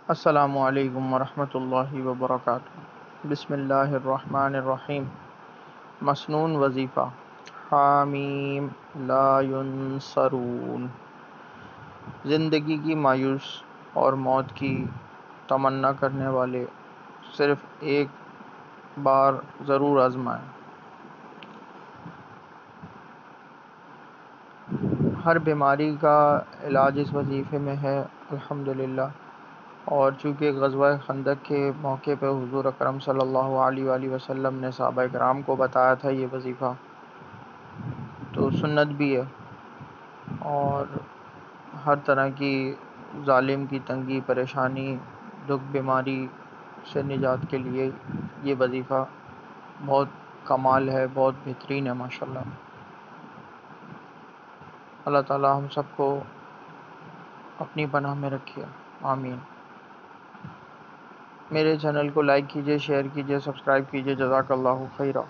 السلام علیکم ورحمۃ اللہ وبرکاتہ۔ بسم اللہ الرحمن الرحیم۔ مسنون وظیفہ۔ حامیم لا ینصرون۔ زندگی کی مایوس اور موت کی تمنا کرنے والے صرف ایک بار ضرور آزمائیں۔ ہر بیماری کا علاج اس وظیفے میں ہے الحمدللہ۔ اور چونکہ غزوہ خندق کے موقع پہ حضور اکرم صلی اللہ علیہ وآلہ وسلم نے صحابہ کرام کو بتایا تھا یہ وظیفہ، تو سنت بھی ہے، اور ہر طرح کی ظالم کی تنگی، پریشانی، دکھ، بیماری سے نجات کے لیے یہ وظیفہ بہت کمال ہے، بہت بہترین ہے ماشاءاللہ۔ اللہ تعالی ہم سب کو اپنی پناہ میں رکھے، آمین۔ میرے چینل کو لائک کیجئے، شیئر کیجئے، سبسکرائب کیجئے، جزاک اللہ خیرہ۔